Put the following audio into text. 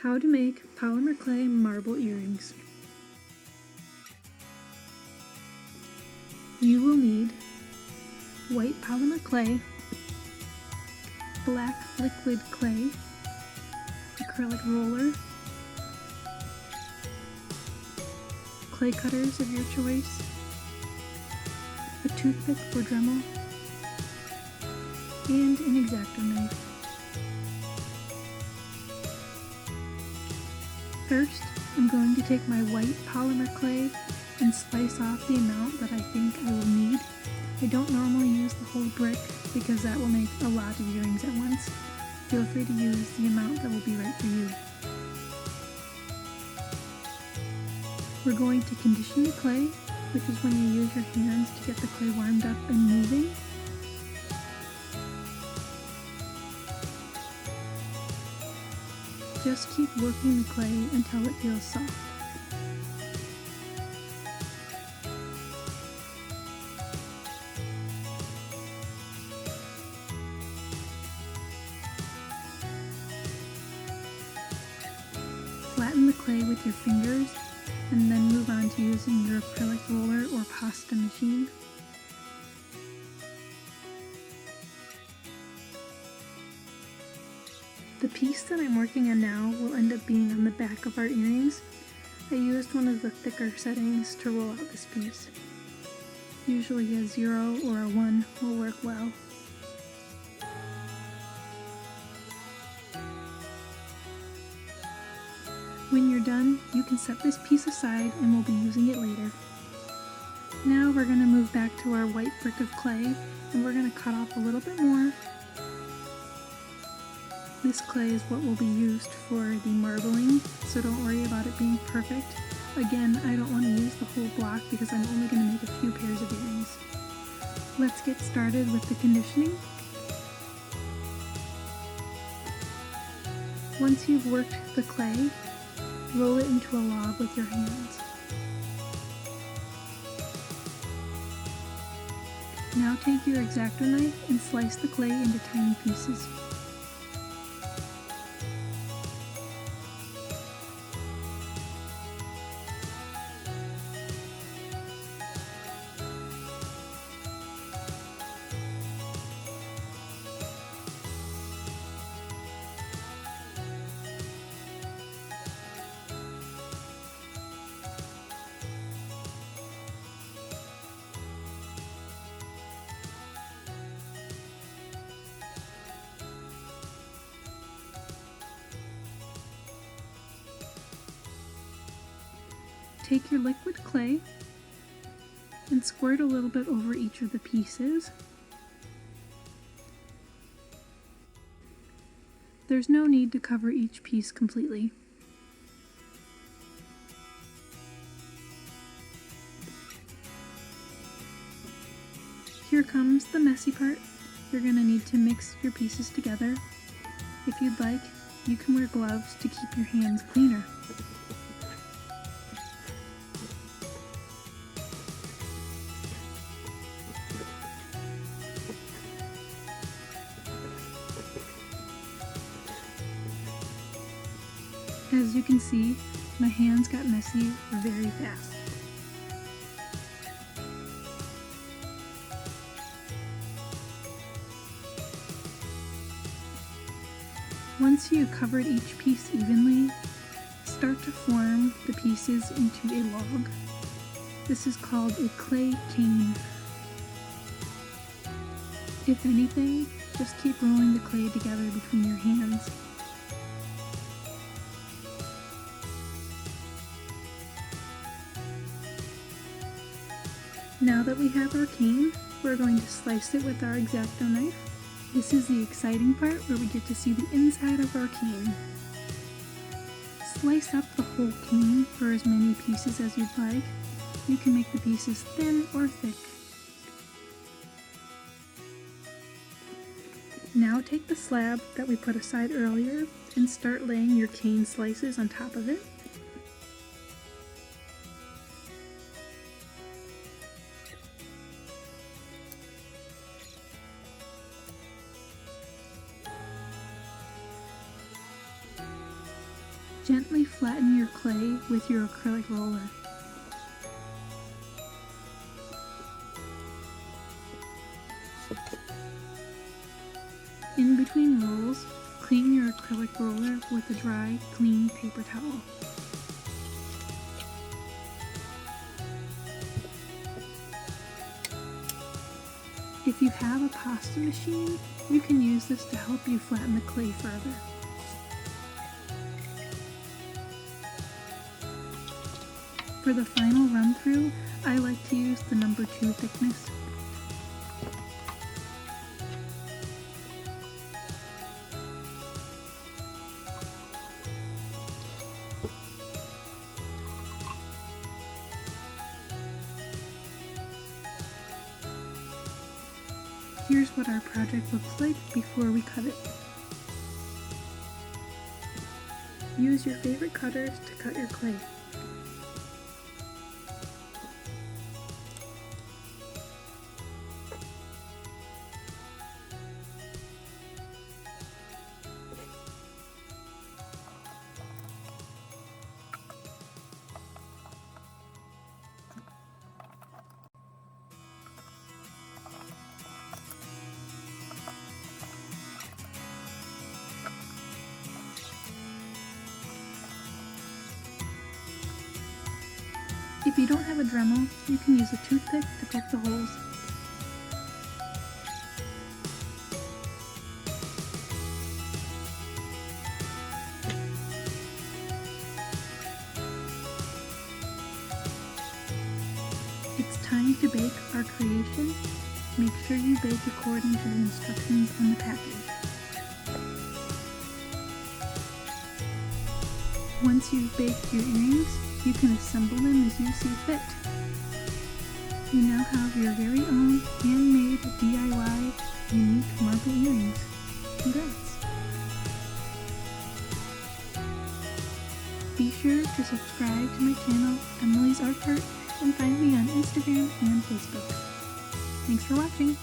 How to make polymer clay marble earrings. You will need white polymer clay, black liquid clay, acrylic roller, clay cutters of your choice, a toothpick or dremel, and an Exacto knife. First, I'm going to take my white polymer clay and slice off the amount that I think I will need. I don't normally use the whole brick because that will make a lot of earrings at once. Feel free to use the amount that will be right for you. We're going to condition the clay, which is when you use your hands to get the clay warmed up and moving. Just keep working the clay until it feels soft. Flatten the clay with your fingers and then move on to using your acrylic roller or pasta machine. The piece that I'm working on now will end up being on the back of our earrings. I used one of the thicker settings to roll out this piece. Usually a 0 or a 1 will work well. When you're done, you can set this piece aside and we'll be using it later. Now we're going to move back to our white brick of clay and we're going to cut off a little bit more. This clay is what will be used for the marbling, so don't worry about it being perfect. Again, I don't want to use the whole block because I'm only going to make a few pairs of earrings. Let's get started with the conditioning. Once you've worked the clay, roll it into a log with your hands. Now take your Exacto knife and slice the clay into tiny pieces. Take your liquid clay and squirt a little bit over each of the pieces. There's no need to cover each piece completely. Here comes the messy part. You're going to need to mix your pieces together. If you'd like, you can wear gloves to keep your hands cleaner. As you can see, my hands got messy very fast. Once you've covered each piece evenly, start to form the pieces into a log. This is called a clay cane. If anything, just keep rolling the clay together between your hands. Now that we have our cane, we're going to slice it with our Exacto knife. This is the exciting part where we get to see the inside of our cane. Slice up the whole cane for as many pieces as you'd like. You can make the pieces thin or thick. Now take the slab that we put aside earlier and start laying your cane slices on top of it. Gently flatten your clay with your acrylic roller. In between rolls, clean your acrylic roller with a dry, clean paper towel. If you have a pasta machine, you can use this to help you flatten the clay further. For the final run through, I like to use the number 2 thickness. Here's what our project looks like before we cut it. Use your favorite cutters to cut your clay. If you don't have a dremel, you can use a toothpick to poke the holes. It's time to bake our creation. Make sure you bake according to the instructions on the package. Once you've baked your earrings, you can assemble them as you see fit. You now have your very own handmade DIY unique marble earrings. Congrats! Be sure to subscribe to my channel, Emily's Art Cart, and find me on Instagram and Facebook. Thanks for watching!